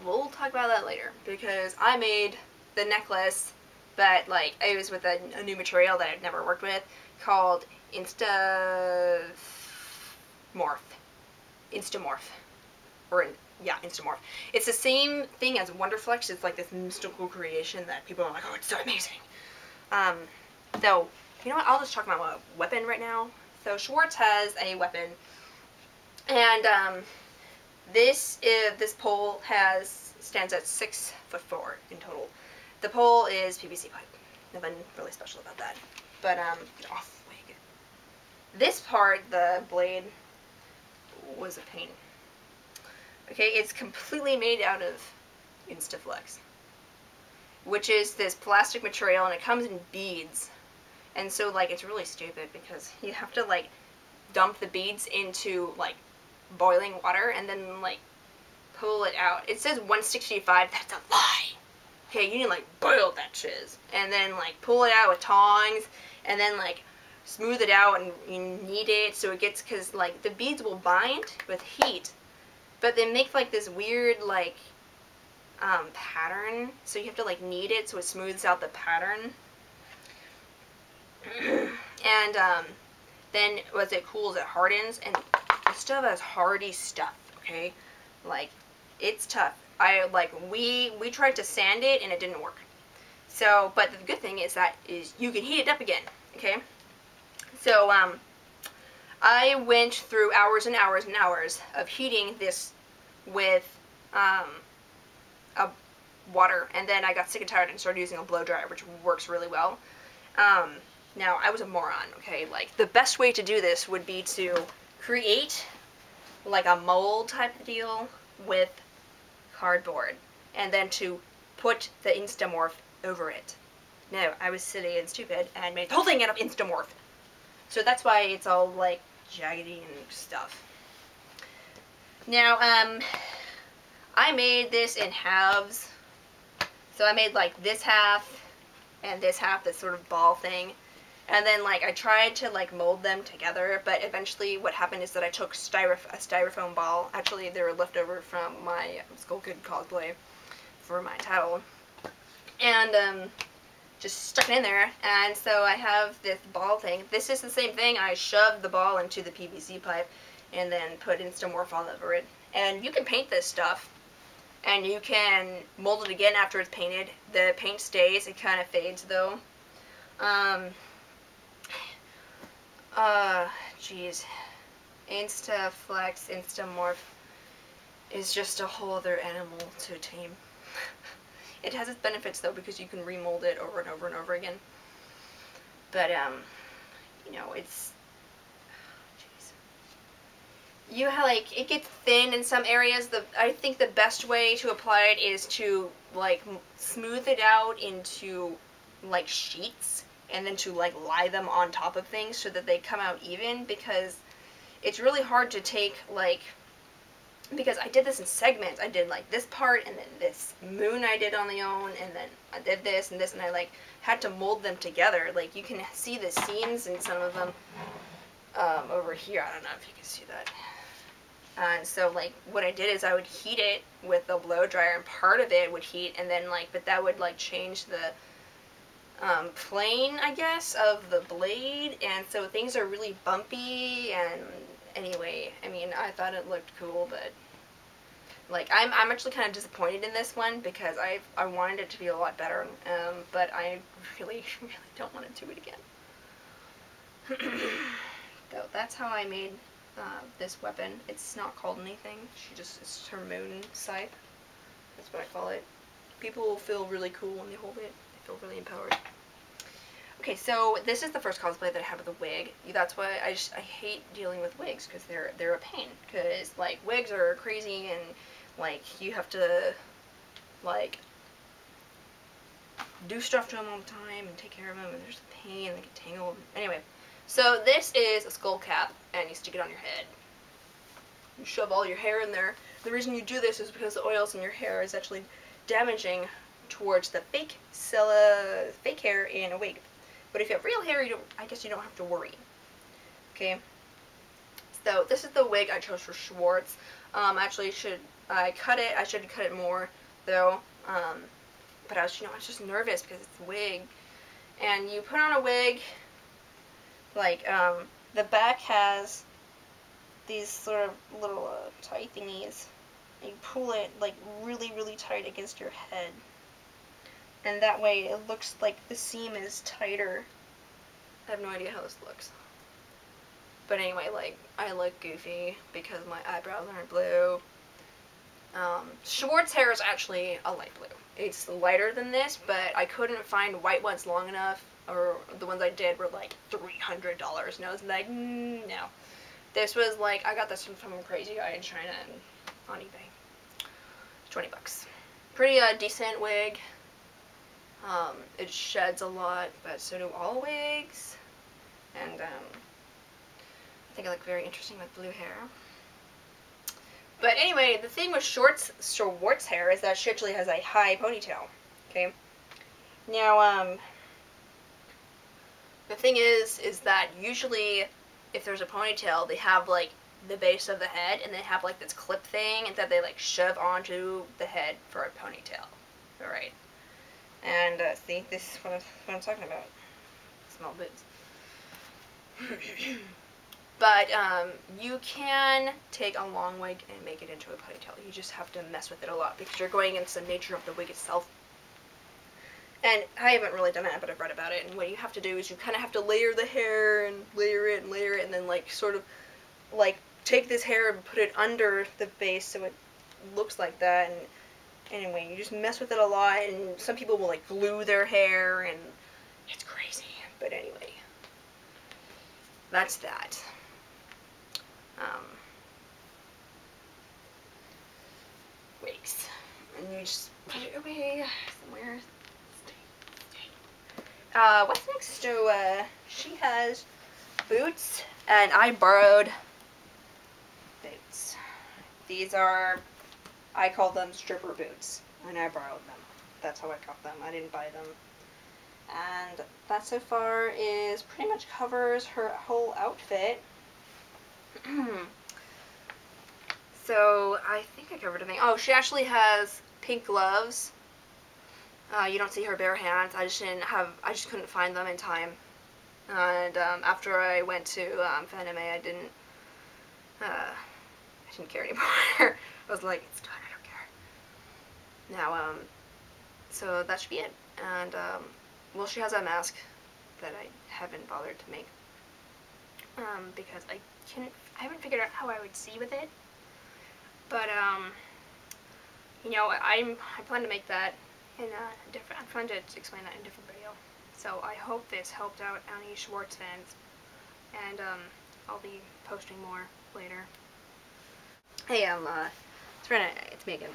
we'll talk about that later, because I made the necklace, but like it was with a new material that I've never worked with called Insta Morph, or yeah, Instamorph. It's the same thing as Wonderflex. It's like this mystical creation that people are like, oh, it's so amazing. So, you know what? I'll just talk about my weapon right now. So Schwartz has a weapon, and this pole stands at 6'4" in total. The pole is PVC pipe. Nothing really special about that. But get off wig. This part, the blade, was a pain. Okay, it's completely made out of Insta Flex, which is this plastic material, and it comes in beads. And so, like, it's really stupid because you have to, like, dump the beads into, like, boiling water and then, like, pull it out. It says 165. That's a lie. Okay, you need to, like, boil that shiz. And then, like, pull it out with tongs and then, like, smooth it out, and you knead it so it gets, because, like, the beads will bind with heat, but they make, like, this weird, like, pattern. So you have to, like, knead it so it smooths out the pattern. And then as it cools, it hardens, and the stuff has hardy stuff, okay? Like, it's tough. We tried to sand it and it didn't work. So, but the good thing is you can heat it up again, okay? So, I went through hours and hours and hours of heating this with water, and then I got sick and tired and started using a blow dryer, which works really well. Now, I was a moron, okay? Like, the best way to do this would be to create, like, a mold type deal with cardboard, and then to put the Instamorph over it. No, I was silly and stupid and made the whole thing out of Instamorph. So that's why it's all, like, jaggedy and stuff. Now, I made this in halves. So I made, like, this half and this half, this sort of ball thing. And then, like, I tried to, like, mold them together, but eventually what happened is that I took a styrofoam ball. Actually, they were left over from my Skull Kid cosplay for my title. And, just stuck it in there, and so I have this ball thing. This is the same thing. I shoved the ball into the PVC pipe and then put Instamorph all over it. And you can paint this stuff, and you can mold it again after it's painted. The paint stays. It kind of fades, though. Geez. Insta Flex, Instamorph is just a whole other animal to tame. It has its benefits, though, because you can remold it over and over and over again. But, you know, it's... Jeez. You have, like, it gets thin in some areas. I think the best way to apply it is to, like, smooth it out into, like, sheets, and then to, like, lie them on top of things so that they come out even, because it's really hard to take, like... Because I did this in segments. I did, like, this part, and then this moon I did on the own, and then I did this and this, and I, like, had to mold them together. Like, you can see the seams in some of them over here. I don't know if you can see that. And so, like, what I did is I would heat it with the blow dryer, and part of it would heat, and then, like, but that would, like, change the plane, I guess, of the blade, and so things are really bumpy, and... Anyway, I mean, I thought it looked cool, but, like, I'm actually kind of disappointed in this one, because I wanted it to be a lot better, but I really, really don't want to do it again. So, that's how I made this weapon. It's not called anything. It's her moon scythe. That's what I call it. People will feel really cool when they hold it. They feel really empowered. Okay, so this is the first cosplay that I had with a wig. That's why I hate dealing with wigs, because they're a pain. Because, like, wigs are crazy, and, like, you have to, like, do stuff to them all the time and take care of them, and there's a pain, they get tangled. Anyway, so this is a skull cap, and you stick it on your head. You shove all your hair in there. The reason you do this is because the oils in your hair is actually damaging towards the fake hair in a wig. But if you have real hair, I guess you don't have to worry. Okay. So this is the wig I chose for Schwartz. Actually, should I cut it. I should have cut it more though. But I was, I was just nervous because it's a wig. And you put on a wig, like, the back has these sort of little tie thingies. You pull it, like, really, really tight against your head. And that way it looks like the seam is tighter. I have no idea how this looks. But anyway, like, I look goofy because my eyebrows aren't blue. Schwartz hair is actually a light blue. It's lighter than this, but I couldn't find white ones long enough, or the ones I did were like $300, and I was like, no. This was like, I got this from some crazy guy in China and on eBay. 20 bucks. Pretty decent wig. It sheds a lot, but so do all wigs. And I think I look very interesting with blue hair. But anyway, the thing with Schwartz hair is that she actually has a high ponytail. Okay. Now, the thing is that usually if there's a ponytail, they have like the base of the head, and they have like this clip thing that they like shove onto the head for a ponytail. All right. And see, this is what I'm talking about. Small boots. But you can take a long wig and make it into a ponytail. You just have to mess with it a lot because you're going against the nature of the wig itself. And I haven't really done that, but I've read about it. And what you have to do is you kind of have to layer the hair and layer it, and then like sort of like take this hair and put it under the base so it looks like that. And anyway, you just mess with it a lot, and some people will like glue their hair, and it's crazy. But anyway, that's that. Wigs. And you just put it away somewhere. What's next? So, she has boots, and I borrowed boots. These are, I call them stripper boots, and I borrowed them. That's how I got them. I didn't buy them. And that so far is pretty much covers her whole outfit. So, I think I covered everything. Oh, she actually has pink gloves. You don't see her bare hands. I just couldn't find them in time. And after I went to Fanime, I didn't care anymore. I was like, it's done, I don't care. Now, so that should be it. And, well, she has a mask that I haven't bothered to make. Because I haven't figured out how I would see with it. But, you know, I plan to make that in a different, I'm trying to explain that in a different video. So I hope this helped out any Schwartz fans, and I'll be posting more later. Hey, it's me again.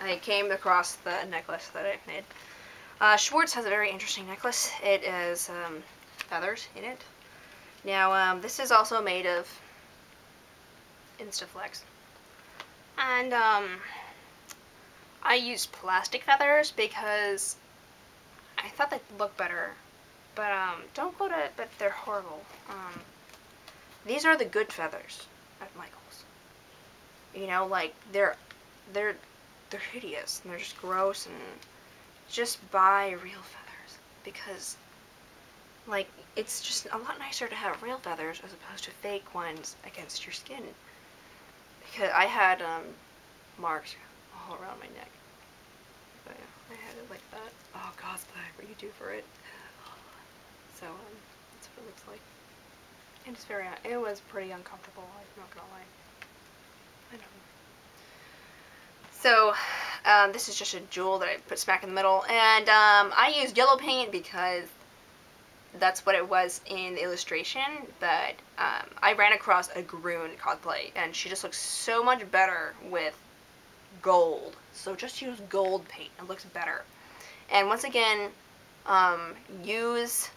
I came across the necklace that I made. Schwartz has a very interesting necklace. It is feathers in it. Now, this is also made of Insta Flex, and I used plastic feathers because I thought they'd look better, but don't go to, but they're horrible. These are the good feathers at Michael's. You know, like they're hideous and they're just gross, and just buy real feathers because, like, it's just a lot nicer to have real feathers as opposed to fake ones against your skin. Because I had marks all around my neck. But yeah, I had it like that. Oh, cosplay, what you do for it. So, that's what it looks like. And it's very, it was pretty uncomfortable, I'm not gonna lie. I know. So, this is just a jewel that I put smack in the middle. And, I used yellow paint because that's what it was in the illustration, but I ran across a Groon cosplay, and she just looks so much better with gold. So just use gold paint, it looks better. And once again, use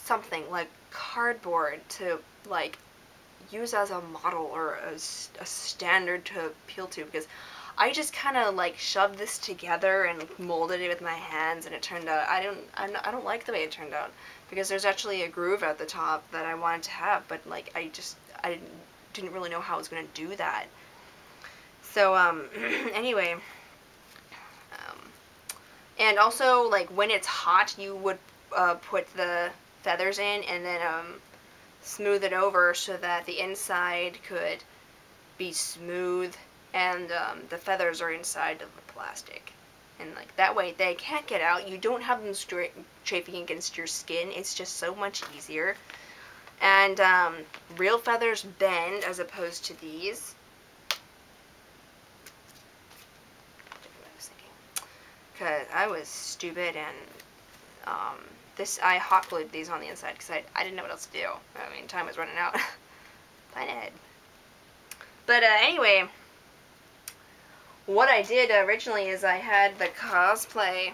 something like cardboard to like use as a model or as a standard to appeal to, because I just kind of like shoved this together and molded it with my hands, and it turned out, I don't like the way it turned out, because there's actually a groove at the top that I wanted to have, but like I didn't really know how I was going to do that. So, anyway, and also, like, when it's hot, you would put the feathers in and then smooth it over so that the inside could be smooth and the feathers are inside of the plastic. And, like, that way they can't get out. You don't have them chafing against your skin. It's just so much easier. And real feathers bend as opposed to these. Because I was stupid and I hot glued these on the inside because I didn't know what else to do. I mean, time was running out. Fine ahead. But anyway, what I did originally is I had the cosplay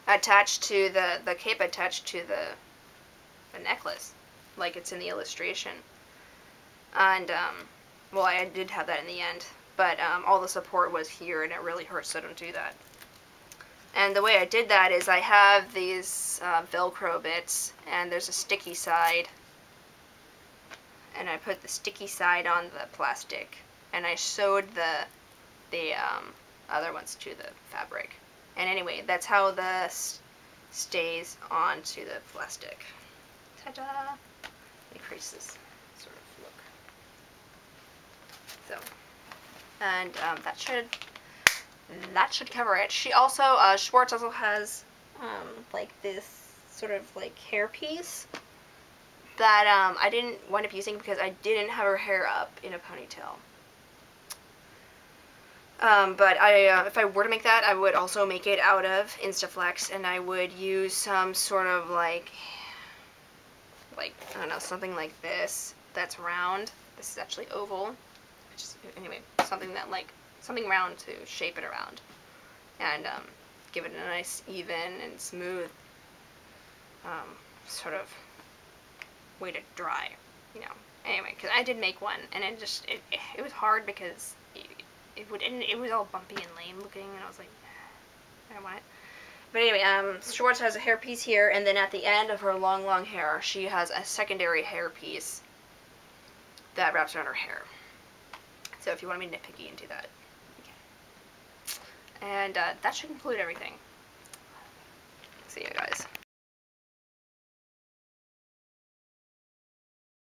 attached to the cape attached to the necklace, like it's in the illustration. And, well, I did have that in the end, but all the support was here and it really hurts, so don't do that. And the way I did that is I have these Velcro bits, and there's a sticky side, and I put the sticky side on the plastic, and I sewed the other ones to the fabric. And anyway, that's how this stays onto the plastic. Ta-da! It creates this sort of look. So, and that should cover it. She also, Schwartz also has, like this sort of like hair piece that, I didn't wind up using because I didn't have her hair up in a ponytail. But if I were to make that, I would also make it out of Insta Flex, and I would use some sort of like, I don't know, something like this that's round. This is actually oval. Anyway, something that something round to shape it around, and give it a nice even and smooth sort of way to dry, you know. Anyway, because I did make one, and it was hard because it was all bumpy and lame looking, and I was like, I don't want it. But anyway, Schwartz has a hair piece here, and then at the end of her long hair, she has a secondary hair piece that wraps around her hair. So if you want to be nitpicky and do that, you can. And that should include everything. See you guys.